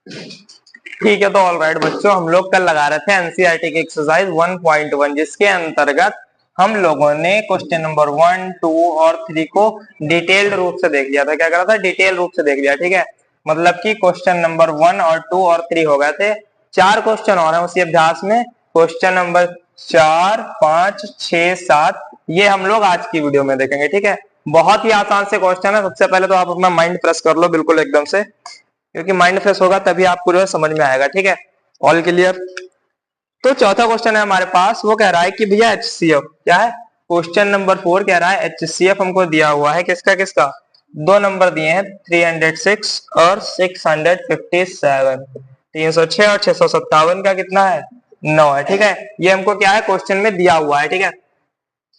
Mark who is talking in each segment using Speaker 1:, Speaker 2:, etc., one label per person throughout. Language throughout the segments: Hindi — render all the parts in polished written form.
Speaker 1: ठीक है, तो ऑल राइट बच्चों, हम लोग कल लगा रहे थे एनसीईआरटी की एक्सरसाइज 1.1, जिसके अंतर्गत हम लोगों ने क्वेश्चन नंबर 1, 2 और 3 को डिटेल्ड रूप से देख लिया था। क्या करा था? डिटेल रूप से देख लिया। ठीक है, मतलब कि क्वेश्चन नंबर 1 और 2 और 3 हो गए थे। 4 क्वेश्चन और हैं उसी अभ्यास में। क्वेश्चन नंबर 4, 5, 6, 7 ये हम लोग आज की वीडियो में देखेंगे। ठीक है, बहुत ही आसान से क्वेश्चन है। सबसे पहले तो आप अपना माइंड फ्रेश कर लो बिल्कुल एकदम से, क्योंकि माइंड फ्रेश होगा तभी आपको जो है समझ में आएगा। ठीक है, ऑल क्लियर। तो चौथा क्वेश्चन है हमारे पास, वो कह रहा है कि भैया एचसीएफ क्या है। क्वेश्चन नंबर 4 कह रहा है एचसीएफ हमको दिया हुआ है किसका किसका, दो नंबर दिए हैं 306 और 657। 306 और 657 का कितना है, 9 है। ठीक है, ये हमको क्या है क्वेश्चन में दिया हुआ है। ठीक है,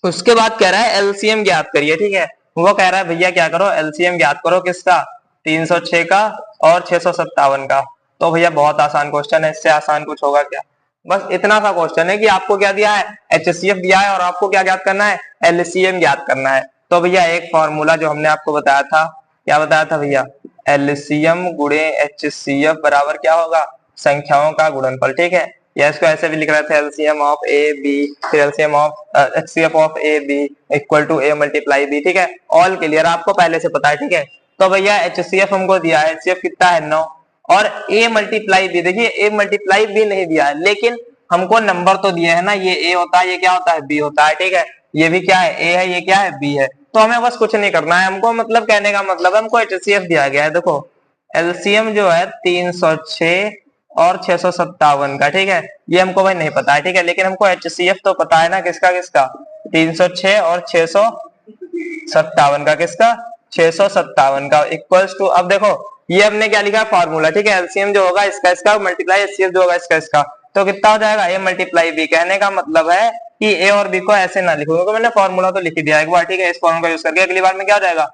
Speaker 1: उसके बाद कह रहा है एलसीएम ज्ञात करिए। ठीक है, वो कह रहा है भैया क्या करो, एलसीएम ज्ञात करो किसका, 306 का और 657 का। तो भैया बहुत आसान क्वेश्चन है, इससे आसान कुछ होगा क्या। बस इतना सा क्वेश्चन है कि आपको क्या दिया है, एचसीएफ दिया है और आपको क्या ज्ञात करना है, एलसीएम ज्ञात करना है। तो भैया एक फॉर्मूला जो हमने आपको बताया था, क्या बताया था भैया, एलसीएम गुणे एचसीएफ बराबर क्या होगा, संख्याओं का गुणनफल। ठीक है, या इसको ऐसे भी लिख रहे थे, एलसीएम ऑफ ए बी, फिर LCM of HCF of A B equal to A multiply B. ठीक है, ऑल क्लियर, आपको पहले से पता है। ठीक है, तो भैया एचसीएफ हमको दिया है, एचसीएफ कितना है 9, और ए मल्टीप्लाई बी, देखिए ए मल्टीप्लाई बी नहीं दिया है, लेकिन हमको नंबर तो दिए है ना, ये ए होता है, ये क्या होता है, बी होता है। ठीक है, ये भी क्या है, ए है, ये क्या है, बी है। तो हमें बस कुछ नहीं करना है, हमको मतलब कहने का मतलब है हमको एचसीएफ दिया गया है। देखो एलसीएम जो है 306 और 657 का। ठीक है, ये हमको भाई नहीं पता है। ठीक है, लेकिन हमको एचसीएफ तो पता है ना, किसका किसका, 306 और 657 का, किसका, 657 का इक्वल्स टू, अब देखो ये हमने क्या लिखा है फॉर्मूला। ठीक है, एलसीएम जो होगा इसका इसका मल्टीप्लाई एचसीएफ जो होगा इसका इसका, तो कितना हो जाएगा, ए मल्टीप्लाई बी। कहने का मतलब है कि ए और बी को ऐसे ना लिखो, क्योंकि मैंने फॉर्मूला तो लिख दिया एक बार। ठीक है, इस फॉर्मूला का यूज करके अगली बार में क्या हो जाएगा,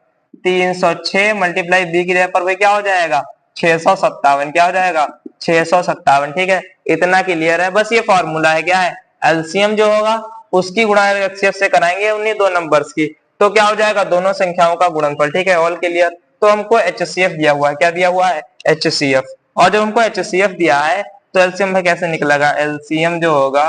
Speaker 1: 306 मल्टीप्लाई बी की जगह पर भाई क्या हो जाएगा, 657, क्या हो जाएगा, 657। ठीक है, इतना क्लियर है। बस ये फॉर्मूला है, क्या है, एलसीएम जो होगा उसकी गुणा एचसीएफ से कराएंगे उन्हीं दो नंबर्स की, तो क्या हो जाएगा, दोनों संख्याओं का गुणनफल। ठीक है, ऑल क्लियर। तो हमको एचसीएफ दिया हुआ है, क्या दिया हुआ है, एचसीएफ। और जब हमको एचसीएफ दिया है तो एलसीएम में कैसे निकलेगा, एलसीएम जो होगा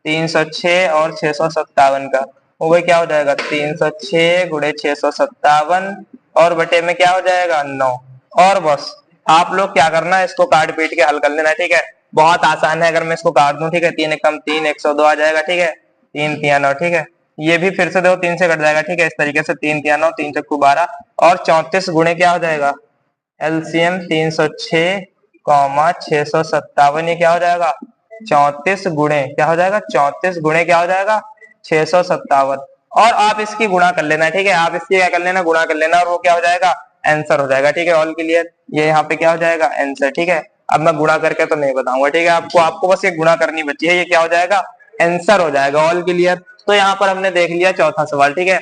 Speaker 1: 306 और 657 का, वो भाई क्या हो जाएगा, 306 गुणे 657 और बटे में क्या हो जाएगा, 9। और बस आप लोग क्या करना है, इसको काट पीट के हल कर लेना है। ठीक है, बहुत आसान है। अगर मैं इसको काट दूं, ठीक है, 3 एकम 3, 102 आ जाएगा। ठीक है, 3 3 9। ठीक है, ये भी फिर से देखो 3 से कट जाएगा। ठीक है, इस तरीके से 3 3 9, 3 चक्कू 12 और 34 गुणे क्या हो जाएगा, एलसीएम 306 कॉमा 657, ये क्या हो जाएगा, 34 गुणे क्या हो जाएगा, 34 गुणे क्या हो जाएगा, 657। और आप इसकी गुणा कर लेना। ठीक है, आप इसकी क्या कर लेना, गुणा कर लेना, और वो क्या हो जाएगा, आंसर हो जाएगा। ठीक है, ऑल क्लियर। ये यहाँ पे क्या हो जाएगा, आंसर। ठीक है, अब मैं गुणा करके तो नहीं बताऊंगा। ठीक है, आपको बस ये गुणा करनी बची है, ये क्या हो जाएगा, आंसर हो जाएगा। All clear. तो यहाँ पर हमने देख लिया चौथा सवाल। ठीक है,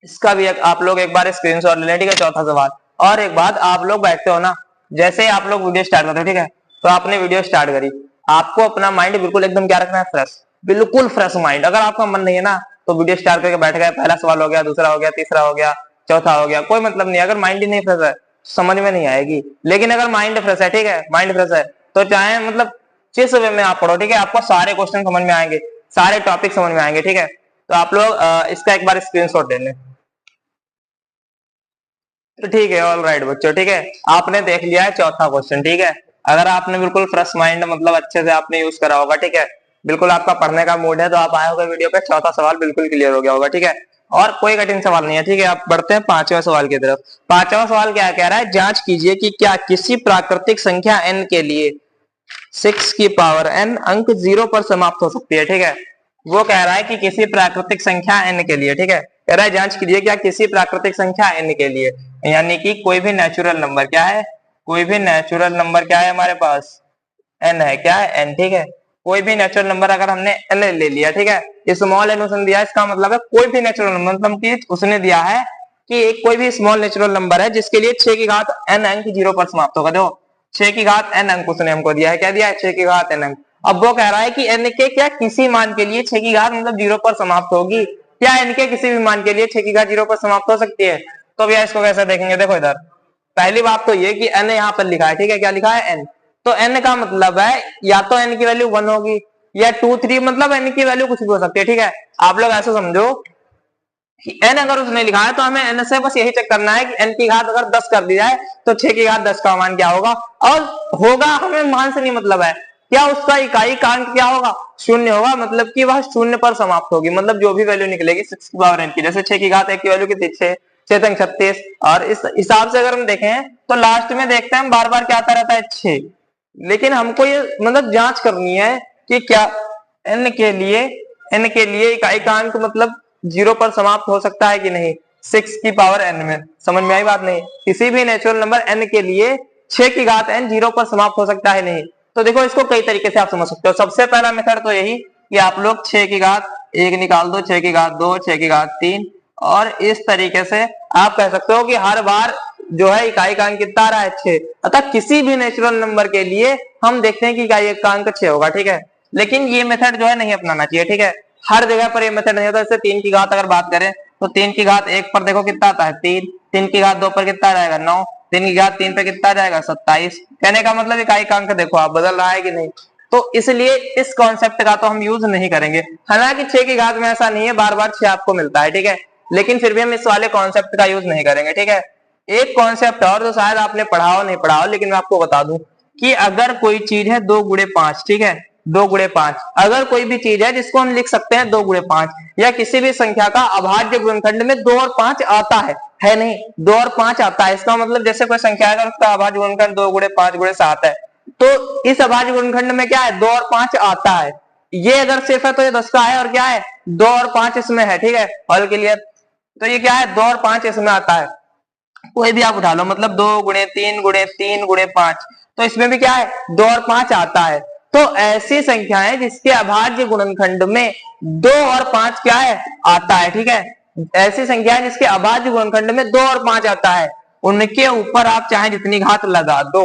Speaker 1: इसका भी आप लोग एक बार स्क्रीनशॉट ले लें। ठीक है, चौथा सवाल। और एक बात, आप लोग बैठते हो ना, जैसे ही आप लोग वीडियो स्टार्ट करते हो, ठीक है, तो आपने वीडियो स्टार्ट करी, आपको अपना माइंड बिल्कुल एकदम क्या रखना है, फ्रेश, बिल्कुल फ्रेश माइंड। अगर आपका मन नहीं है ना, तो वीडियो स्टार्ट करके बैठ गए, पहला सवाल हो गया, दूसरा हो गया, तीसरा हो गया, चौथा हो गया, कोई मतलब नहीं। अगर माइंड ही नहीं फ्रेश है समझ में नहीं आएगी। लेकिन अगर माइंड फ्रेश है, ठीक है, माइंड फ्रेश है, तो चाहे मतलब जिस वे में आप पढ़ो, ठीक है, आपको सारे क्वेश्चन समझ में आएंगे, सारे टॉपिक समझ में आएंगे। ठीक है, तो आप लोग इसका एक बार स्क्रीनशॉट ले लें। तो ठीक है, ऑल राइट बच्चों। ठीक है, आपने देख लिया है चौथा क्वेश्चन। ठीक है, अगर आपने बिल्कुल फ्रेश माइंड मतलब अच्छे से आपने यूज करा होगा, ठीक है, बिल्कुल आपका पढ़ने का मूड है, तो आप आए होगा वीडियो पे, चौथा सवाल बिल्कुल क्लियर हो गया होगा। ठीक है, और कोई कठिन सवाल नहीं है। ठीक है, आप बढ़ते हैं पांचवें सवाल की तरफ। पांचवा सवाल क्या कह रहा है, जांच कीजिए कि क्या किसी प्राकृतिक संख्या n के लिए 6 की पावर n अंक 0 पर समाप्त हो सकती है। ठीक है, वो कह रहा है कि किसी प्राकृतिक संख्या n के लिए, ठीक है, कह रहा है जांच कीजिए क्या किसी प्राकृतिक संख्या n के लिए, यानी कि कोई भी नेचुरल नंबर, क्या है, कोई भी नेचुरल नंबर क्या है हमारे पास, n है, क्या है, n। ठीक है, कोई भी नेचुरल नंबर अगर हमने n ले लिया, ठीक है, स्मॉल n उसने दिया, इसका मतलब है कोई भी नेचुरल नंबर, मतलब कि उसने दिया है कि एक कोई भी स्मॉल नेचुरल नंबर है जिसके लिए 6 की घात n अंक 0 पर समाप्त होगा। देखो 6 की घात n अंक उसने हमको दिया है, क्या दिया है, 6 की घात n अंक। अब वो कह रहा है कि n के क्या किसी मान के लिए 6 की घात मतलब 0 पर समाप्त होगी, क्या n के किसी भी मान के लिए 6 की घात 0 पर समाप्त हो सकती है। तो भैया इसको कैसे देखेंगे, देखो इधर पहली बात तो ये कि n यहाँ पर लिखा है, ठीक है, क्या लिखा है n, तो n का मतलब है या तो n की वैल्यू 1 होगी या 2 3, मतलब n की वैल्यू कुछ भी हो सकती है, ठीक है। आप लोग ऐसा समझो कि n अगर उसने लिखा है तो हमें n से बस यही चेक करना है कि n की घात अगर 10 कर दी जाए तो 6 की घात 10 का मान क्या होगा, और होगा हमें मान से नहीं मतलब है, क्या उसका इकाई कांक क्या होगा, शून्य होगा, मतलब कि वह शून्य पर समाप्त होगी, मतलब जो भी वैल्यू निकलेगी 6 की पावर n की, जैसे 6 की घात 1 की वैल्यू कितनी 6, 6 तक 36, और इस हिसाब से अगर हम देखें तो लास्ट में देखते हैं हम बार बार क्या आता रहता है 6, लेकिन हमको ये मतलब जांच करनी है कि क्या n के लिए इकाई कांक मतलब 0 पर समाप्त हो सकता है कि नहीं 6 की पावर n में, समझ में आई बात नहीं, किसी भी नेचुरल नंबर n के लिए 6 की घात n 0 पर समाप्त हो सकता है नहीं। तो देखो इसको कई तरीके से आप समझ सकते हो। सबसे पहला मेथड तो यही कि आप लोग 6 की घात 1 निकाल दो, 6 की घात 2, 6 की घात 3, और इस तरीके से आप कह सकते हो कि हर बार जो है इकाई कांक कितना आ रहा है 6, अतः किसी भी नेचुरल नंबर के लिए हम देखते हैं कि इकाई कांक 6 होगा, ठीक है। लेकिन ये मेथड जो है नहीं अपनाना चाहिए, ठीक है, हर जगह पर ये मेथड नहीं होता। जैसे 3 की घात अगर बात करें तो 3 की घात 1 पर देखो कितना आता है 3, 3 की घात 2 पर कितना आ जाएगा 9, 3 की घात 3 पे कितना आ जाएगा 27, कहने का मतलब इकाई कांक देखो आप बदल रहा है कि नहीं, तो इसलिए इस कॉन्सेप्ट का तो हम यूज नहीं करेंगे। हालांकि 6 की घात में ऐसा नहीं है बार बार 6 आपको मिलता है, ठीक है, लेकिन फिर भी हम इस वाले कॉन्सेप्ट का यूज नहीं करेंगे, ठीक है। एक कॉन्सेप्ट और जो शायद आपने पढ़ा हो नहीं पढ़ा हो, लेकिन मैं आपको बता दूं कि अगर कोई चीज है 2 गुणे 5, ठीक है, 2 गुणे 5, अगर कोई भी चीज है जिसको हम लिख सकते हैं 2 गुणे 5, या किसी भी संख्या का अभाज्य गुणनखंड में 2 और 5 आता है नहीं 2 और 5 आता है, इसका मतलब जैसे कोई संख्या है उसका अभाज्य गुणनखंड 2 गुणे 5 गुणे 7 है, तो इस अभाज्य गुणनखंड में क्या है 2 और 5 आता है, ये अगर सिर्फ है तो ये 10 का है, और क्या है 2 और 5 इसमें है, ठीक है, हल के लिए, तो ये क्या है 2 और 5 इसमें आता है, कोई भी आप उठा लो, मतलब 2 गुणे 3 गुणे 3 गुणे 5, तो इसमें भी क्या है 2 और 5 आता है। तो ऐसी संख्याएं जिसके अभाज्य गुणनखंड में 2 और 5 क्या है आता है, ठीक है, ऐसी संख्याएं जिसके अभाज्य गुणनखंड में 2 और 5 आता है, उनके ऊपर आप चाहे जितनी घात लगा दो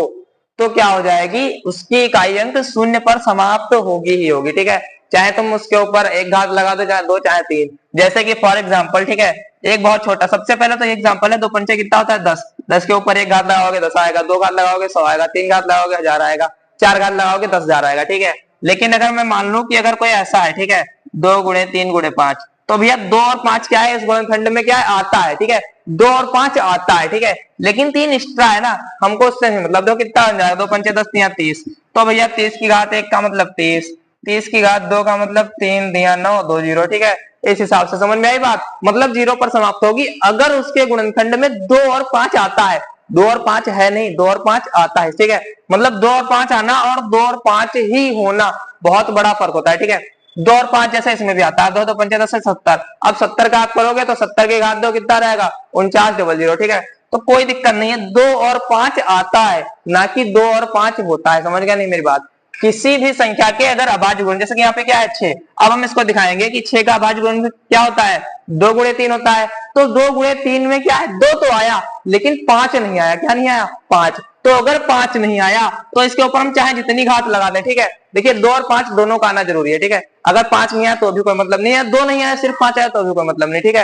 Speaker 1: तो क्या हो जाएगी, उसकी इकाई अंक शून्य पर समाप्त होगी ही होगी, ठीक है, चाहे तुम उसके ऊपर एक घात लगा दो, चाहे 2 चाहे 3, जैसे कि फॉर एग्जाम्पल, ठीक है, एक बहुत छोटा, सबसे पहले तो एग्जांपल है 2 पंचे कितना होता है 10, 10 के ऊपर एक घात लगाओगे 10 आएगा, 2 घात लगाओगे 100 आएगा, 3 घात लगाओगे 1000 आएगा, 4 घात लगाओगे 10,000 आएगा, ठीक है। लेकिन अगर मैं मान लूं कि अगर कोई ऐसा है, ठीक है, 2 गुणे 3 गुणे 5, तो भैया 2 और 5 क्या है इस गुणनखंड में क्या है आता है, ठीक है, 2 और 5 आता है, ठीक है, लेकिन 3 एक्स्ट्रा है ना, हमको उससे नहीं मतलब, दो कितना बन जाएगा 2 पंचे 10 दिया 30, तो भैया 30 की घात 1 का मतलब 30, 30 की घात 2 का मतलब 3 दिया 9 2 0, ठीक है, इस हिसाब से समझ में आई बात, मतलब 0 पर समाप्त होगी अगर उसके गुणनखंड में 2 और 5 आता है, 2 और 5 है नहीं 2 और 5 आता है, ठीक है, मतलब 2 और 5 आना और 2 और 5 ही होना बहुत बड़ा फर्क होता है, ठीक है। 2 और 5 जैसे इसमें भी आता है, 2 तो 5 10 70, अब 70 का आप करोगे तो 70 की घात 2 कितना रहेगा 4900, ठीक है, तो कोई दिक्कत नहीं है, 2 और 5 आता है ना कि 2 और 5 होता है, समझ गया नहीं मेरी बात। किसी भी संख्या के अगर अभाज्य गुण, जैसे कि यहाँ पे क्या है 6, अब हम इसको दिखाएंगे कि 6 का अभाज्य गुण क्या होता है 2 गुणे 3 होता है, तो 2 गुणे 3 में क्या है 2 तो आया लेकिन 5 नहीं आया, क्या नहीं आया 5, तो अगर 5 नहीं आया तो इसके ऊपर हम चाहे जितनी घात लगा दें, ठीक है, देखिए 2 और 5 दोनों का आना जरूरी है, ठीक है, अगर 5 नहीं आया तो भी कोई मतलब नहीं है, 2 नहीं आया सिर्फ 5 आया तो भी कोई मतलब नहीं, ठीक है।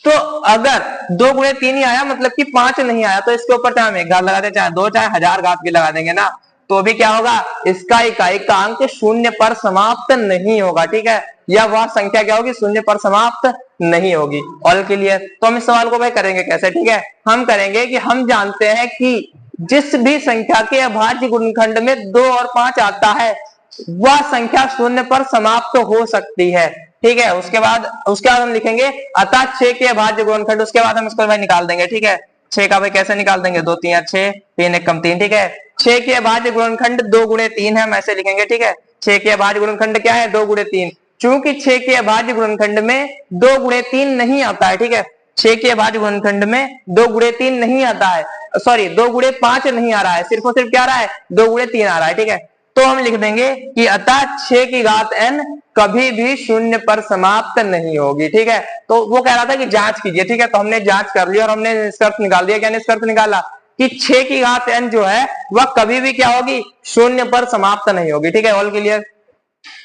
Speaker 1: तो अगर 2 गुणे 3 ही आया मतलब कि 5 नहीं आया, तो इसके ऊपर चाहे हम एक घात लगा दे चाहे 2 चाहे 1000 घात भी लगा देंगे ना, तो भी क्या होगा इसका इकाई का अंक शून्य पर समाप्त नहीं होगा, ठीक है, या वह संख्या क्या होगी शून्य पर समाप्त नहीं होगी। ऑल के लिए तो हम इस सवाल को भाई करेंगे कैसे, ठीक है, हम करेंगे कि हम जानते हैं कि जिस भी संख्या के अभाज्य गुणनखंड में 2 और 5 आता है वह संख्या शून्य पर समाप्त हो सकती है, ठीक है। उसके बाद हम लिखेंगे अतः 6 के अभाज्य गुणनखंड, उसके बाद हम इसको भाई निकाल देंगे, ठीक है, 6 का भाई कैसे निकाल देंगे 2 3 6, 3 1 कम 3, ठीक है, 6 के अभाज्य गुणनखंड 2 गुणे 3 है, हम ऐसे लिखेंगे, ठीक है, 6 के अभाज्य गुणनखंड क्या है 2 गुणे 3, चूंकि 6 के अभाज्य गुणनखंड में 2 गुणे 3 नहीं आता है, ठीक है, 6 के अभाज्य गुणनखंड में 2 गुणे 3 नहीं आता है, सॉरी 2 गुणे 5 नहीं आ रहा है, सिर्फ और सिर्फ क्या आ रहा है 2 गुणे 3 आ रहा है, ठीक है, तो हम लिख देंगे कि अतः 6 की घात n कभी भी शून्य पर समाप्त नहीं होगी, ठीक है। तो वो कह रहा था कि जांच कीजिए, ठीक है, तो हमने जांच कर ली और हमने निष्कर्ष निकाल दिया, क्या निष्कर्ष निकाला कि 6 की घात n जो है वह कभी भी क्या होगी शून्य पर समाप्त नहीं होगी, ठीक है। All clear.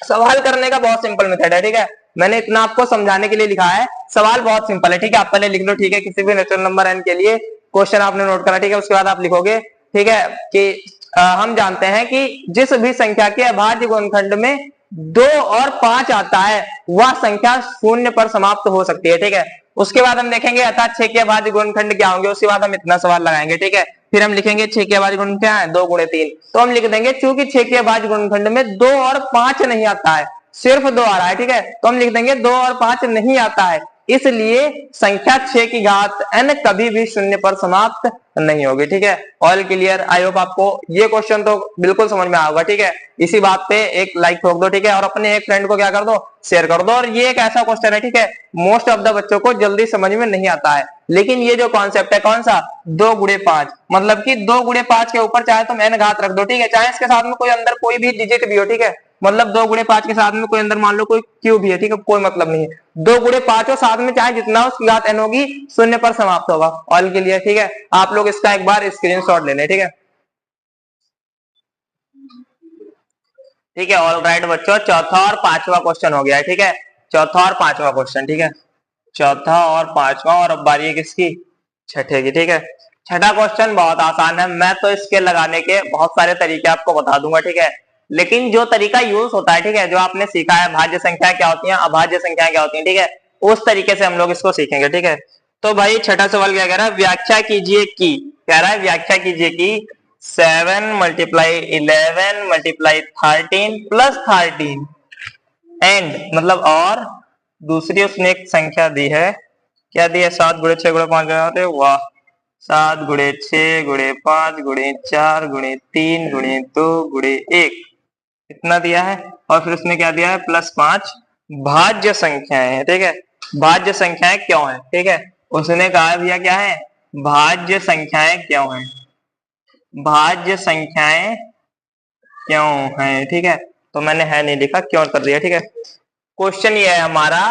Speaker 1: सवाल करने का बहुत सिंपल मेथड है, ठीक है, मैंने इतना आपको समझाने के लिए लिखा है, सवाल बहुत सिंपल है, ठीक है, आप पहले लिख लो, ठीक है, किसी भी नेचुरल नंबर n के लिए क्वेश्चन आपने नोट करा, ठीक है। उसके बाद आप लिखोगे, ठीक है, कि हम जानते हैं कि जिस भी संख्या के अभाज्य गुणनखंड में 2 और 5 आता है वह संख्या शून्य पर समाप्त हो सकती है, ठीक है। उसके बाद हम देखेंगे अर्थात 6 के अभाज्य गुणनखंड क्या होंगे, उसके बाद हम इतना सवाल लगाएंगे, ठीक है। फिर हम लिखेंगे 6 के अभाज्य गुणनखंड क्या है, 2 गुणे 3। तो हम लिख देंगे चूंकि 6 के अभाज्य गुणनखंड में 2 और 5 नहीं आता है, सिर्फ 2 आ रहा है, ठीक है। तो हम लिख देंगे 2 और 5 नहीं आता है, इसलिए संख्या 6 की घात n कभी भी शून्य पर समाप्त नहीं होगी, ठीक है। All clear. आई होप आपको ये क्वेश्चन तो बिल्कुल समझ में आएगा, ठीक है। इसी बात पे एक लाइक ठोक दो, ठीक है, और अपने एक फ्रेंड को क्या कर दो, शेयर कर दो। और ये एक ऐसा क्वेश्चन है, ठीक है, मोस्ट ऑफ द बच्चों को जल्दी समझ में नहीं आता है, लेकिन ये जो कॉन्सेप्ट है कौन सा, 2 गुणे 5, मतलब कि 2 गुणे 5 के ऊपर चाहे तुम n घात रख दो, ठीक है, चाहे इसके साथ में कोई अंदर कोई भी डिजिट भी हो, ठीक है। मतलब 2 गुणे 5 के साथ में कोई अंदर मान लो कोई क्यूब भी है, ठीक है, कोई मतलब नहीं है। 2 गुणे 5 और साथ में चाहे जितना उसकी घात n होगी शून्य पर समाप्त होगा। ऑल के लिए, ठीक है। आप लोग इसका एक बार स्क्रीनशॉट ले लें, ठीक है। ठीक है, ऑल राइट बच्चों, चौथा और पांचवा क्वेश्चन हो गया है, ठीक है। चौथा और पांचवा क्वेश्चन, ठीक है, चौथा और पांचवा। और अब बारी है किसकी, छठे की, ठीक है। छठा क्वेश्चन बहुत आसान है, मैं तो इसके लगाने के बहुत सारे तरीके आपको बता दूंगा, ठीक है। लेकिन जो तरीका यूज होता है, ठीक है, जो आपने सीखा है भाज्य संख्या क्या होती है, अभाज्य संख्या क्या होती है, ठीक है, उस तरीके से हम लोग इसको सीखेंगे, ठीक है। तो भाई छठा सवाल क्या कह रहा है, व्याख्या कीजिए की, कह रहा है व्याख्या कीजिए की 7 मल्टीप्लाई 11 मल्टीप्लाई 13 प्लस 13 एंड, मतलब और दूसरी उसने एक संख्या दी है, क्या दी है, 7 गुणे 6 गुणे 5 गुणे, वाह, 7 गुणे 6 गुणे 5 गुणे 4 गुणे 3 गुणे 2 गुणे 1, इतना दिया है। और फिर उसने क्या दिया है, +5 भाज्य संख्याएं हैं, ठीक है। भाज्य संख्याएं क्यों है, ठीक है, उसने कहा दिया क्या है, भाज्य संख्याएं क्यों है, भाज्य संख्याएं क्यों है, ठीक है। तो मैंने है नहीं लिखा, क्यों कर दिया, ठीक है। क्वेश्चन ये है हमारा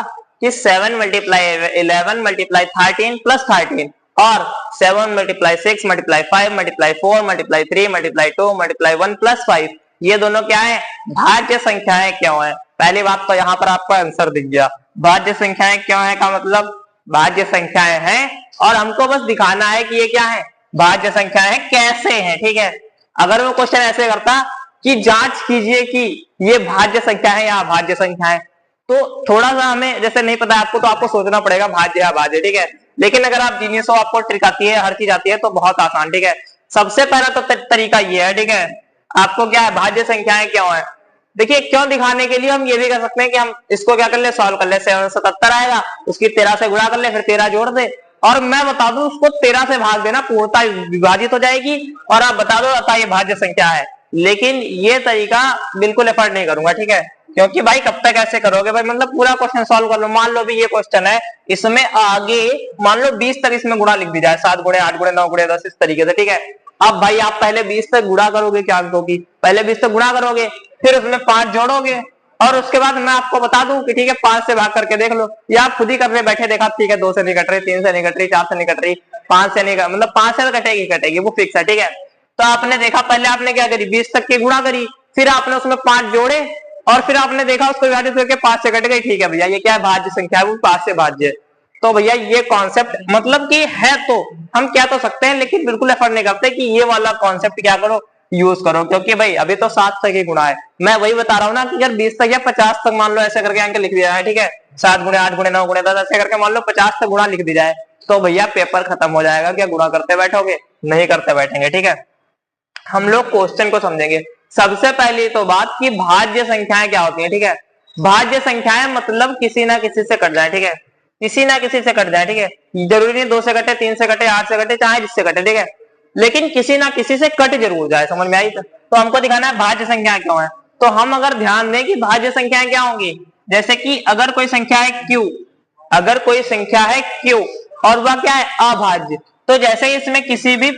Speaker 1: कि 7 मल्टीप्लाई 11 मल्टीप्लाई 13 प्लस 13 और 7 multiply 6 multiply 5 multiply 4 multiply 3 multiply 2 multiply 1 plus 5, ये दोनों क्या है, भाज्य संख्याएं क्यों है। पहली बात तो यहाँ पर आपको आंसर दिख गया, भाज्य संख्याएं क्यों है का मतलब भाज्य संख्याएं हैं और हमको बस दिखाना है कि ये क्या है, भाज्य संख्याएं कैसे हैं, ठीक है। अगर वो क्वेश्चन ऐसे करता कि जांच कीजिए कि ये भाज्य संख्या है या अभाज्य संख्या है, तो थोड़ा सा हमें जैसे नहीं पता आपको, तो आपको सोचना पड़ेगा भाज्य या अभाज्य, ठीक है। लेकिन अगर आप जीनियस हो, आपको ट्रिक आती है, हर चीज आती है, तो बहुत आसान, ठीक है। सबसे पहला तो तरीका ये है, ठीक है, आपको क्या है, भाज्य संख्याएं क्यों है। देखिए क्यों दिखाने के लिए हम ये भी कर सकते हैं कि हम इसको क्या कर ले, सॉल्व कर ले, 77 आएगा, उसकी 13 से गुणा कर ले, फिर 13 जोड़ दे, और मैं बता दूं उसको 13 से भाग देना, पूर्णता विभाजित हो जाएगी और आप बता दो अतः ये भाज्य संख्या है। लेकिन ये तरीका बिल्कुल एफर्ट नहीं करूंगा, ठीक है, क्योंकि भाई कब तक ऐसे करोगे भाई, मतलब पूरा क्वेश्चन सॉल्व कर लो। मान लो भी ये क्वेश्चन है, इसमें आगे मान लो 20 तक इसमें गुणा लिख दी जाए, 7 गुणे 8 गुणे 9 गुणे 10, इस तरीके से, ठीक है। अब भाई आप पहले 20 तक गुणा करोगे, क्या अंकों की, पहले 20 तक गुणा करोगे, फिर उसमें 5 जोड़ोगे, और उसके बाद मैं आपको बता दूं कि ठीक है 5 से भाग करके देख लो, या आप खुद ही करने बैठे देखा, ठीक है 2 से नहीं कट रही, 3 से नहीं कट रही, 4 से नहीं कट रही, 5 से नहीं, मतलब 5 से कटेगी कटेगी, वो फिक्स है, ठीक है। तो आपने देखा, पहले आपने क्या करी, 20 तक की गुणा करी, फिर आपने उसमें 5 जोड़े, और फिर आपने देखा उसको विभाजित करके 5 से कट गई, ठीक है भैया ये क्या है, भाज्य संख्या है, वो 5 से भाज्य है। तो भैया ये कॉन्सेप्ट मतलब कि है, तो हम क्या तो सकते हैं, लेकिन बिल्कुल एफर्ट नहीं करते कि ये वाला कॉन्सेप्ट क्या करो, यूज करो, क्योंकि भाई अभी तो 7 तक ही गुणा है। मैं वही बता रहा हूँ ना कि यार 20 तक या 50 तक मान लो ऐसे करके अंक लिख दिया है, ठीक है, 7 गुणे 8 गुणे 9 गुणे 10 ऐसे करके मान लो 50 तक गुणा लिख दी जाए, तो भैया पेपर खत्म हो जाएगा। क्या गुणा करते बैठोगे, नहीं करते बैठेंगे, ठीक है। हम लोग क्वेश्चन को समझेंगे। सबसे पहली तो बात कि भाज्य संख्याएं क्या होती है, ठीक है। भाज्य संख्याएं मतलब किसी ना किसी से कट जाए, ठीक है, किसी ना किसी से कट जाए, ठीक है। जरूरी नहीं 2 से कटे, 3 से कटे, 8 से कटे, चाहे जिससे कटे, ठीक है, लेकिन किसी ना किसी से कट जरूर जाए, समझ में आई। तो हमको दिखाना है भाज्य संख्या क्यों है। तो हम अगर ध्यान दें कि भाज्य संख्याएं क्या होंगी, जैसे कि अगर कोई संख्या है q, अगर कोई संख्या है q और वह क्या है, अभाज्य, तो जैसे ही इसमें किसी भी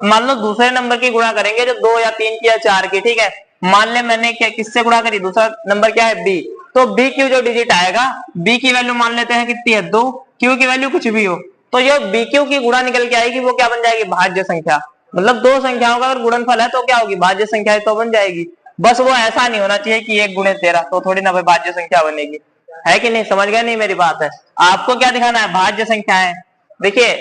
Speaker 1: मान लो दूसरे नंबर की गुणा करेंगे, जो 2 या 3 की या 4 की, ठीक है, मान ले मैंने क्या किससे गुणा करी, दूसरा नंबर क्या है b, तो b q जो डिजिट आएगा, b की वैल्यू मान लेते हैं कितनी है 2, q की वैल्यू कुछ भी हो, तो ये b q की गुणा निकल के आएगी, वो क्या बन जाएगी, भाज्य संख्या। मतलब दो संख्याओं का अगर गुणनफल है तो क्या होगी, भाज्य संख्या तो बन जाएगी। बस वो ऐसा नहीं होना चाहिए कि 1 गुणे 13, तो थोड़ी ना भाई भाज्य संख्या बनेगी, है कि नहीं, समझ गए नहीं मेरी बात है। आपको क्या दिखाना है, भाज्य संख्या है, देखिए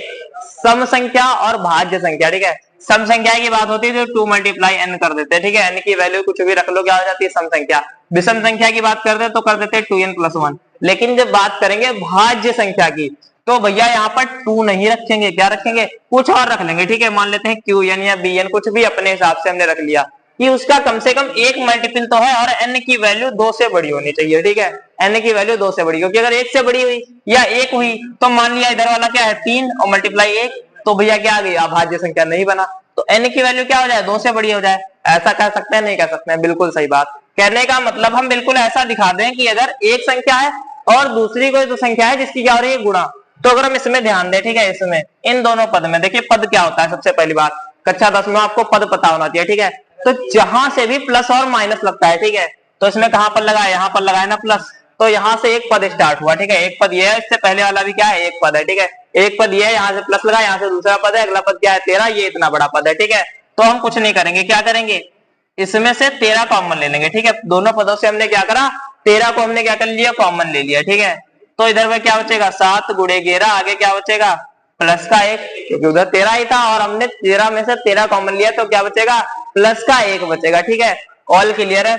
Speaker 1: सम संख्या और भाज्य संख्या, ठीक है, सम संख्या की बात होती है तो 2 मल्टीप्लाई n कर देते हैं, ठीक है, n की वैल्यू कुछ भी रख लो क्या हो जाती है सम संख्या। विषम संख्या की बात करते हैं तो कर देते हैं 2n + 1। लेकिन जब बात करेंगे भाज्य संख्या की तो भैया यहाँ पर 2 नहीं रखेंगे, क्या रखेंगे, कुछ और रख लेंगे, ठीक है, मान लेते हैं qn या bn, कुछ भी अपने हिसाब से हमने रख लिया कि उसका कम से कम एक मल्टीपल तो है और n की वैल्यू 2 से बड़ी होनी चाहिए, ठीक है, n की वैल्यू 2 से बड़ी, क्योंकि अगर 1 से बड़ी हुई या 1 हुई तो मान लिया इधर वाला क्या है 3 और मल्टीप्लाई 1, तो भैया क्या आ गई अभाज्य संख्या नहीं बना, तो n की वैल्यू क्या हो जाए 2 से बड़ी हो जाए। ऐसा कह सकते हैं नहीं कह सकते हैं, बिल्कुल सही बात। कहने का मतलब हम बिल्कुल ऐसा दिखा दें कि अगर एक संख्या है और दूसरी कोई तो संख्या है जिसकी क्या हो रही है गुणा, तो अगर हम इसमें ध्यान दें, ठीक है, इसमें इन दोनों पद में देखिए पद क्या होता है, सबसे पहली बात कक्षा 10 में आपको पद पता होना चाहिए, ठीक है, तो जहां से भी प्लस और माइनस लगता है, ठीक है, तो इसमें कहां पर लगा है, यहाँ पर लगाया ना प्लस, तो यहाँ से एक पद स्टार्ट हुआ, ठीक है, एक पद ये है, इससे पहले वाला भी क्या है एक पद है, ठीक है, एक पद ये है, यहाँ से प्लस लगा, यहाँ से दूसरा पद है, अगला पद क्या है 13, ये इतना बड़ा पद है, ठीक है, तो हम कुछ नहीं करेंगे, क्या करेंगे इसमें से 13 कॉमन ले लेंगे, ठीक है, दोनों पदों से हमने क्या करा 13 को हमने क्या कर लिया कॉमन ले लिया, ठीक है, तो इधर में क्या बचेगा 7 गुणे 11, आगे क्या बचेगा प्लस का 1, क्योंकि उधर 13 ही था और हमने 13 में से 13 कॉमन लिया तो क्या बचेगा प्लस का 1 बचेगा, ठीक है, ऑल क्लियर है।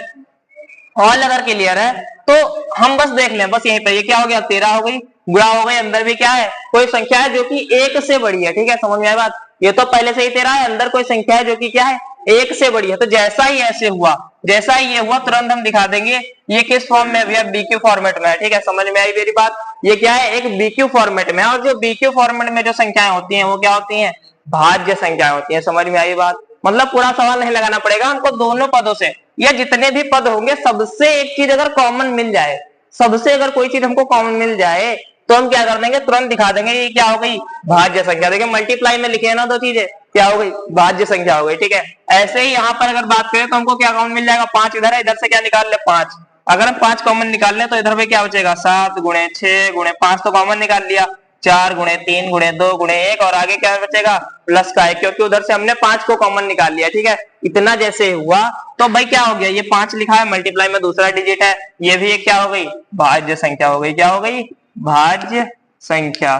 Speaker 1: ऑल अगर क्लियर है तो हम बस देख लें, बस यहीं पे ये क्या हो गया 13 हो गई, गुणा हो गई, अंदर भी क्या है कोई संख्या है जो कि 1 से बड़ी है, ठीक है, समझ में आई बात, ये तो पहले से ही 13 है, अंदर कोई संख्या है जो कि क्या है 1 से बड़ी है, तो जैसा ही ऐसे हुआ जैसा ही ये हुआ तुरंत हम दिखा देंगे ये किस फॉर्म में है, बीक्यू फॉर्मेट में है, ठीक है, समझ में आई मेरी बात, ये क्या है एक बीक्यू फॉर्मेट में है, और जो बीक्यू फॉर्मेट में जो संख्याएं होती हैं वो क्या होती हैं भाज्य संख्याएं होती हैं, समझ में आई बात, मतलब पूरा सवाल नहीं लगाना पड़ेगा हमको, दोनों पदों से या जितने भी पद होंगे सबसे एक चीज अगर कॉमन मिल जाए, सबसे अगर कोई चीज हमको कॉमन मिल जाए तो हम क्या कर देंगे तुरंत दिखा देंगे ये क्या हो गई भाज्य संख्या। देखिए मल्टीप्लाई में लिखे हैं ना दो चीजें, क्या हो गई भाज्य संख्या हो गई, ठीक है। ऐसे ही यहाँ पर अगर बात करें तो हमको क्या कॉमन मिल जाएगा 5 इधर है, इधर से क्या निकाल ले 5, अगर हम 5 कॉमन निकाल लें तो इधर पे क्या बचेगा 7 गुणे 6 गुणे 5 तो कॉमन निकाल लिया, 4 गुणे 3 गुणे 2 गुणे 1 और आगे क्या बचेगा प्लस का 1, क्योंकि उधर से हमने 5 को कॉमन निकाल लिया, ठीक है। इतना जैसे हुआ तो भाई क्या हो गया ये 5 लिखा है, मल्टीप्लाई में दूसरा डिजिट है, ये भी एक क्या हो गई भाज्य संख्या हो गई, क्या हो गई भाज्य संख्या,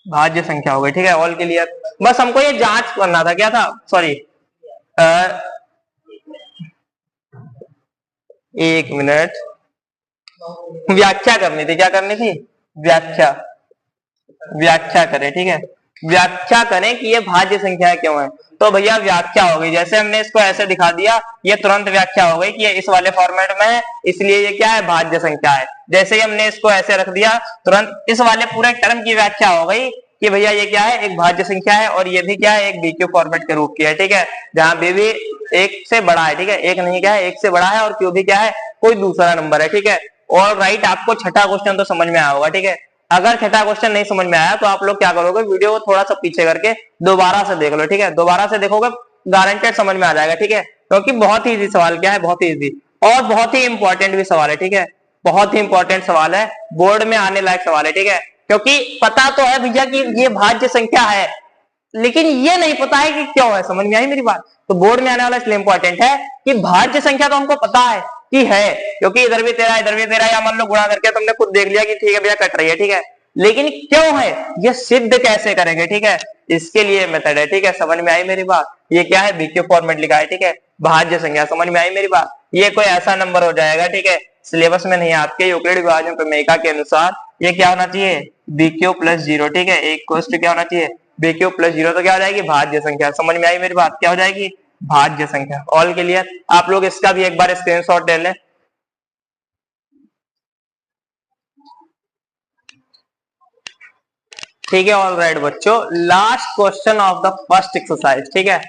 Speaker 1: भाज्य संख्या हो गई, ठीक है। ऑल क्लियर, बस हमको ये जांच करना था, क्या था सॉरी एक मिनट, व्याख्या करनी थी, क्या करनी थी व्याख्या, व्याख्या करें, ठीक है, व्याख्या करें कि ये भाज्य संख्या क्यों है, तो भैया व्याख्या हो गई, जैसे हमने इसको ऐसे दिखा दिया ये तुरंत व्याख्या हो गई कि ये इस वाले फॉर्मेट में है इसलिए ये क्या है भाज्य संख्या है, जैसे ही हमने इसको ऐसे रख दिया तुरंत इस वाले पूरे टर्म की व्याख्या हो गई कि भैया ये क्या है एक भाज्य संख्या है और ये भी क्या है एक बीक्यू फॉर्मेट के रूप की है, ठीक है, जहां भी एक से बड़ा है, ठीक है, एक नहीं क्या है एक से बड़ा है और क्यों भी क्या है कोई दूसरा नंबर है, ठीक है। और राइट आपको छठा क्वेश्चन तो समझ में आया होगा, ठीक है। अगर छठा क्वेश्चन नहीं समझ में आया तो आप लोग क्या करोगे वीडियो को थोड़ा सा पीछे करके दोबारा से देख लो, ठीक है, दोबारा से देखोगे गारंटेड समझ में आ जाएगा, ठीक है, क्योंकि बहुत ही इजी सवाल क्या है बहुत ही इजी और बहुत ही इंपॉर्टेंट भी सवाल है, ठीक है, बहुत ही इंपॉर्टेंट सवाल है, बोर्ड में आने लायक सवाल है, ठीक है, क्योंकि पता तो है भैया कि ये भाज्य संख्या है लेकिन ये नहीं पता है कि क्यों है, समझ में आई मेरी बात, तो बोर्ड में आने वाला इसलिए इंपॉर्टेंट है कि भाज्य संख्या तो हमको पता है कि है, क्योंकि इधर भी 13 इधर भी 13 या मान लो गुणा करके तुमने खुद देख लिया कि ठीक है भैया कट रही है, ठीक है, लेकिन क्यों है ये सिद्ध कैसे करेंगे, ठीक है, इसके लिए मेथड है, ठीक है, समझ में आई मेरी बात, ये क्या है बीक्यू फॉर्मेट लिखा है, ठीक है, भाज्य संख्या, समझ में आई मेरी बात, ये कोई ऐसा नंबर हो जाएगा, ठीक है, सिलेबस में नहीं आपके यूक्लिड विभाजन प्रमेयिका के अनुसार ये क्या होना चाहिए बीक्यू प्लस 0, ठीक है, एक कोष्ट क्या होना चाहिए बीक्यू प्लस 0, तो क्या हो जाएगी भाज्य संख्या, समझ में आई मेरी बात, क्या हो जाएगी भाज्य संख्या। ऑल क्लियर, आप लोग इसका भी एक बार स्क्रीनशॉट ले लें, ठीक है। ऑल राइट बच्चों, last question of the first exercise, ठीक है,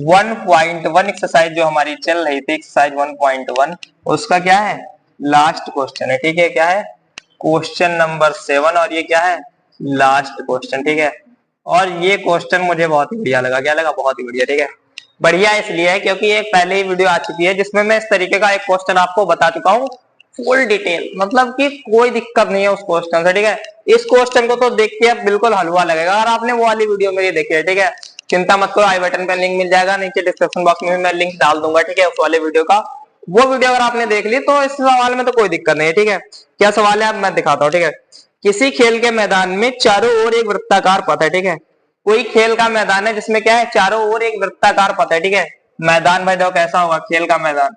Speaker 1: 1.1 एक्सरसाइज जो हमारी चल रही थी एक्सरसाइज 1.1 उसका क्या है लास्ट क्वेश्चन है, ठीक है, क्या है क्वेश्चन नंबर 7 और ये क्या है लास्ट क्वेश्चन, ठीक है। और ये क्वेश्चन मुझे बहुत ही बढ़िया लगा, क्या लगा बहुत ही बढ़िया, ठीक है, बढ़िया इसलिए है क्योंकि एक पहले ही वीडियो आ चुकी है जिसमें मैं इस तरीके का एक क्वेश्चन आपको बता चुका हूँ फुल डिटेल, मतलब कि कोई दिक्कत नहीं है उस क्वेश्चन से, ठीक है। इस क्वेश्चन को तो देख के बिल्कुल हलवा लगेगा अगर आपने वो वाली वीडियो मेरी देखी है, ठीक है, चिंता मत करो, आई बटन पे लिंक मिल जाएगा, नीचे डिस्क्रिप्शन बॉक्स में भी मैं लिंक डाल दूंगा, ठीक है, उस वाले वीडियो का, वो वीडियो अगर आपने देख ली तो इस सवाल में तो कोई दिक्कत नहीं है, ठीक है। क्या सवाल है अब मैं दिखाता हूँ, ठीक है, किसी खेल के मैदान में चारों ओर एक वृत्ताकार पथ है, ठीक है। कोई खेल का मैदान है जिसमें क्या है, चारों ओर एक वृत्ताकार पथ है, ठीक है। मैदान भाई देखो कैसा होगा, खेल का मैदान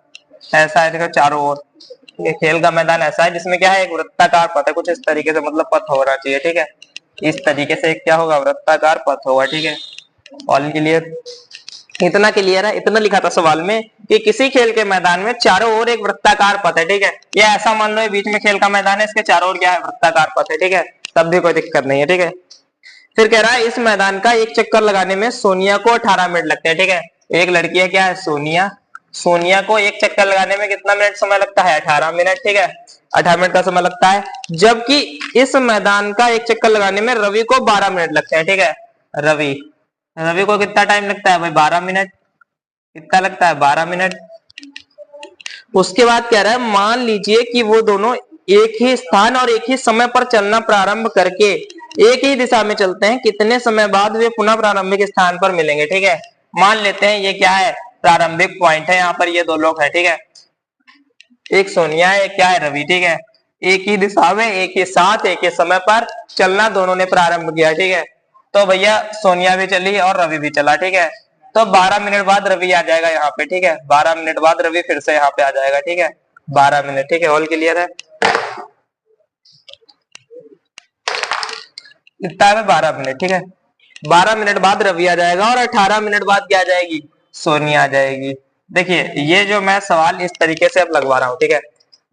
Speaker 1: ऐसा है, देखो चारों ओर, ठीक है। खेल का मैदान ऐसा है जिसमें क्या है, एक वृत्ताकार पथ है, कुछ इस तरीके से, मतलब पथ होना चाहिए, ठीक है। इस तरीके से क्या होगा, वृत्ताकार पथ होगा, ठीक है। ऑल क्लियर, इतना क्लियर है। इतना लिखा था सवाल में कि किसी खेल के मैदान में चारों ओर एक वृत्ताकार पथ है, ठीक है। ये ऐसा मान लो बीच में खेल का मैदान है, इसके चारों ओर क्या है, वृत्ताकार पथ है, ठीक है। तब भी कोई दिक्कत नहीं है, ठीक है। फिर कह रहा है इस मैदान का एक चक्कर लगाने में सोनिया को 18 मिनट लगते हैं, ठीक है। एक लड़की है, क्या है, सोनिया। सोनिया को एक चक्कर लगाने में कितना मिनट समय लगता है, 18 मिनट, ठीक है। 18 मिनट का समय लगता है। जबकि इस मैदान का एक चक्कर लगाने में रवि को 12 मिनट लगते हैं, ठीक है। रवि रवि को कितना टाइम लगता है भाई, 12 मिनट। कितना लगता है, 12 मिनट। उसके बाद कह रहा है मान लीजिए कि वो दोनों एक ही स्थान और एक ही समय पर चलना प्रारंभ करके एक ही दिशा में चलते हैं, कितने समय बाद वे पुनः प्रारंभिक स्थान पर मिलेंगे, ठीक है। मान लेते हैं ये क्या है, प्रारंभिक पॉइंट है, यहाँ पर ये दो लोग हैं, ठीक है। एक सोनिया है, एक क्या है, रवि, ठीक है। एक ही दिशा में, एक ही साथ, एक ही समय पर चलना दोनों ने प्रारंभ किया, ठीक है। तो भैया सोनिया भी चली और रवि भी चला, ठीक है। तो 12 मिनट बाद रवि आ जाएगा यहाँ पे, ठीक है। 12 मिनट बाद रवि फिर से यहाँ पे आ जाएगा, ठीक है। 12 मिनट, ठीक है। ऑल क्लियर है, इतना है 12 मिनट, ठीक है। 12 मिनट बाद रवि आ जाएगा और 18 मिनट बाद क्या आ जाएगी, सोनिया आ जाएगी। देखिए ये जो मैं सवाल इस तरीके से अब लगवा रहा हूँ, ठीक है।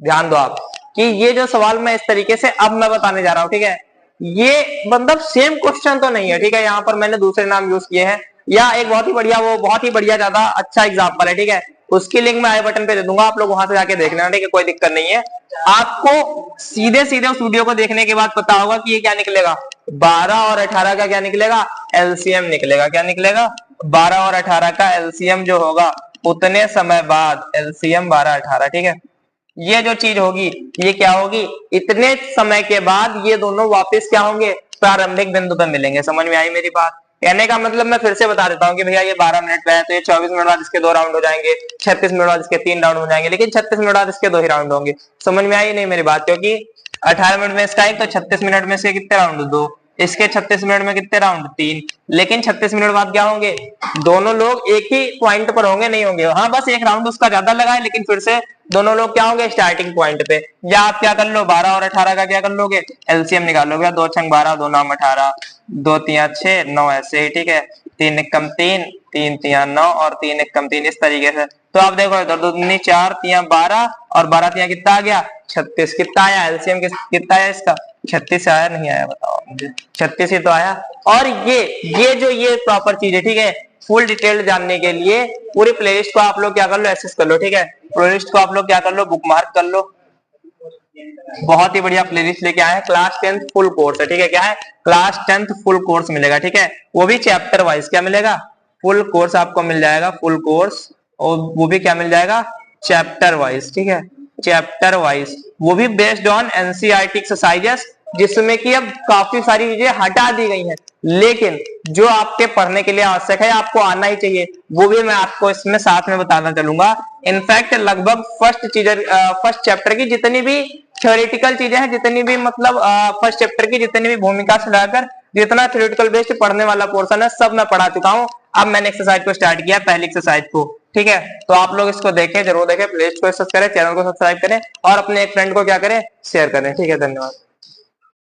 Speaker 1: ध्यान दो आप कि ये जो सवाल मैं इस तरीके से अब मैं बताने जा रहा हूँ, ठीक है। ये मतलब सेम क्वेश्चन तो नहीं है, ठीक है। यहाँ पर मैंने दूसरे नाम यूज किए हैं, या एक बहुत ही बढ़िया, वो बहुत ही बढ़िया ज्यादा अच्छा एग्जाम्पल है, ठीक है। उसकी लिंक मैं आई बटन पे दे दूंगा, आप लोग वहां से जाके देख लेना, ठीक है। कोई दिक्कत नहीं है। आपको सीधे सीधे उस वीडियो को देखने के बाद पता होगा कि ये क्या निकलेगा, 12 और 18 का क्या निकलेगा, एलसीएम निकलेगा। क्या निकलेगा, 12 और 18 का एलसीएम जो होगा उतने समय बाद, एलसीएम 12 18, ठीक है। ये जो चीज होगी ये क्या होगी, इतने समय के बाद ये दोनों वापस क्या होंगे, प्रारंभिक बिंदु पर मिलेंगे। समझ में आई मेरी बात। कहने का मतलब मैं फिर से बता देता हूँ कि भैया ये 12 मिनट पे है, तो ये 24 मिनट बाद इसके 2 राउंड हो जाएंगे, 36 मिनट बाद इसके 3 राउंड हो जाएंगे, लेकिन 36 मिनट बाद इसके 2 ही राउंड होंगे। समझ में आई नहीं मेरी बात, क्योंकि 18 मिनट में इसका एक, तो 36 मिनट में इसके कितने राउंड, 2। इसके 36 मिनट में कितने राउंड, 3। लेकिन 36 मिनट बाद क्या होंगे, दोनों लोग एक ही पॉइंट पर होंगे, नहीं होंगे, हाँ बस एक राउंड उसका ज्यादा लगा है, लेकिन फिर से दोनों लोग क्या होंगे, स्टार्टिंग पॉइंट पे। या आप क्या कर लो, 12 और 18 का क्या कर लोगे, एलसीएम निकाल लोगे। 2 छंग 12, 2 नाम 18, 2 तिया 6, 9 ऐसे ही, ठीक है। 3 एकम 3, 3 तिया 9 और 3 एकम 3, इस तरीके से। तो आप देखो इधर 2 दूनी 4 तिया 12 और 12 तिया कितना आ गया, 36। कितना आया एलसीएम, कितना आया इसका, 36 आया, नहीं आया बताओ मुझे, 36 ही तो आया। और ये जो ये प्रॉपर चीज है, ठीक है। फुल डिटेल जानने के लिए पूरी प्लेलिस्ट को आप लोग क्या कर लो, एक्सेस कर लो, ठीक है। प्लेलिस्ट को आप लोग क्या कर लो, बुकमार्क कर लो। बहुत ही बढ़िया प्लेलिस्ट लेके आए हैं, क्लास 10th फुल कोर्स है, ठीक है। क्या है, क्लास 10th फुल कोर्स मिलेगा, ठीक है। वो भी चैप्टर वाइज क्या मिलेगा, फुल कोर्स आपको मिल जाएगा, फुल कोर्स। और वो भी क्या मिल जाएगा, चैप्टर वाइज, ठीक है। चैप्टर वाइज, वो भी बेस्ड ऑन एनसीईआरटी एक्सरसाइजेस, जिसमें कि अब काफी सारी चीजें हटा दी गई हैं, लेकिन जो आपके पढ़ने के लिए आवश्यक है, आपको आना ही चाहिए, वो भी मैं आपको इसमें साथ में बताना चलूंगा। इनफैक्ट लगभग फर्स्ट चैप्टर की जितनी भी थ्योरेटिकल चीजें हैं, जितनी भी मतलब फर्स्ट चैप्टर की जितनी भी भूमिका से लेकर जितना थ्योरेटिकल बेस्ड पढ़ने वाला पोर्शन है, सब मैं पढ़ा चुका हूँ। अब मैंने एक्सरसाइज को स्टार्ट किया, पहली एक्सरसाइज को, ठीक है। तो आप लोग इसको देखें, जरूर देखें, प्लेलिस्ट को एक्सेस करें, चैनल को सब्सक्राइब करें और अपने एक फ्रेंड को क्या करें, शेयर करें, ठीक है। धन्यवाद।